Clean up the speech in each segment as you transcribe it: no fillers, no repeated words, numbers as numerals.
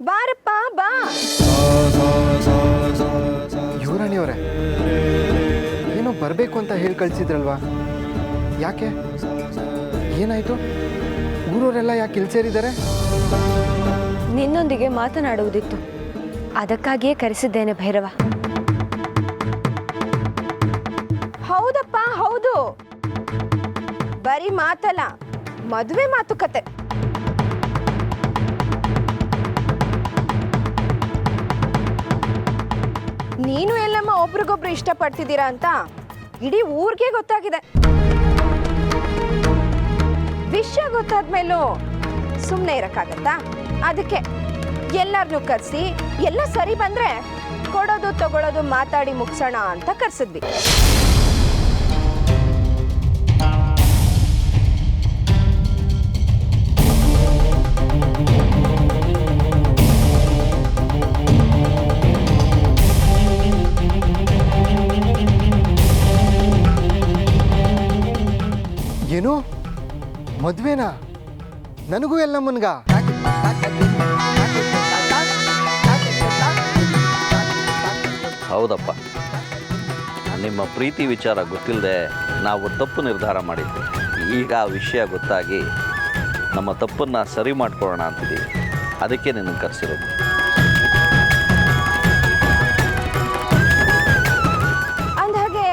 ಬಾರಪ್ಪ ಬಾ. ಯುವರಾಣಿಯವರೇ, ಏನೋ ಬರಬೇಕು ಅಂತ ಹೇಳಿ ಕಳಿಸಿದ್ರಲ್ವಾ? ಯಾಕೆ, ಏನಾಯ್ತು? ಊರವರೆಲ್ಲ ಯಾಕೆ ಇಲ್ಲಿ ಸೇರಿದ್ದಾರೆ? ನಿನ್ನೊಂದಿಗೆ ಮಾತನಾಡುವುದಿತ್ತು, ಅದಕ್ಕಾಗಿಯೇ ಕರೆಸಿದ್ದೇನೆ ಭೈರವ. ಹೌದಪ್ಪ ಹೌದು, ಬರೀ ಮಾತಲ್ಲ, ಮದುವೆ ಮಾತುಕತೆ. ನೀನು ಎಲ್ಲಮ್ಮ ಒಬ್ರಿಗೊಬ್ರು ಇಷ್ಟಪಡ್ತಿದ್ದೀರಾ ಅಂತ ಇಡೀ ಊರಿಗೆ ಗೊತ್ತಾಗಿದೆ. ವಿಷಯ ಗೊತ್ತಾದ್ಮೇಲೂ ಸುಮ್ಮನೆ ಇರಕ್ಕಾಗತ್ತಾ? ಅದಕ್ಕೆ ಎಲ್ಲರನ್ನೂ ಕರೆಸಿ ಎಲ್ಲ ಸರಿ ಬಂದ್ರೆ ಕೊಡೋದು ತಗೊಳ್ಳೋದು ಮಾತಾಡಿ ಮುಗಿಸೋಣ ಅಂತ ಕರ್ಸಿದ್ವಿ. ಏನು ಮದ್ವೆನಾ? ನನಗೂ ಎಲ್ಲಮ್ಮನ್ಗ? ಹೌದಪ್ಪ, ನಿಮ್ಮ ಪ್ರೀತಿ ವಿಚಾರ ಗೊತ್ತಿಲ್ಲದೆ ನಾವು ತಪ್ಪು ನಿರ್ಧಾರ ಮಾಡಿದ್ವಿ. ಈಗ ಆ ವಿಷಯ ಗೊತ್ತಾಗಿ ನಮ್ಮ ತಪ್ಪನ್ನು ಸರಿ ಮಾಡ್ಕೊಳ್ಳೋಣ ಅಂತಿದ್ದೀವಿ. ಅದಕ್ಕೆ ನಿನ್ನನ್ನು ಕರೆಸಿರೋದು. ಅಂದಹಾಗೆ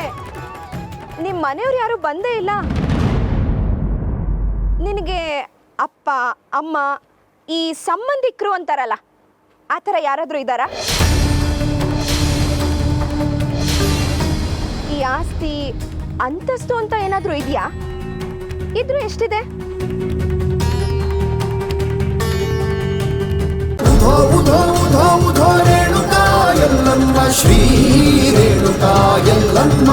ನಿಮ್ಮ ಮನೆಯವ್ರು ಯಾರು ಬಂದೇ ಇಲ್ಲ? ನಿನಗೆ ಅಪ್ಪ ಅಮ್ಮ ಈ ಸಂಬಂಧಿಕರು ಅಂತಾರಲ್ಲ, ಆ ಥರ ಯಾರಾದರೂ ಇದ್ದಾರಾ? ಈ ಆಸ್ತಿ ಅಂತಸ್ತು ಅಂತ ಏನಾದರೂ ಇದೆಯಾ? ಇದ್ರೂ ಎಷ್ಟಿದೆ? ರೇಣುಕಾ ಯಲ್ಲಮ್ಮ ಶ್ರೀ ರೇಣುಕಾ ಯಲ್ಲಮ್ಮ.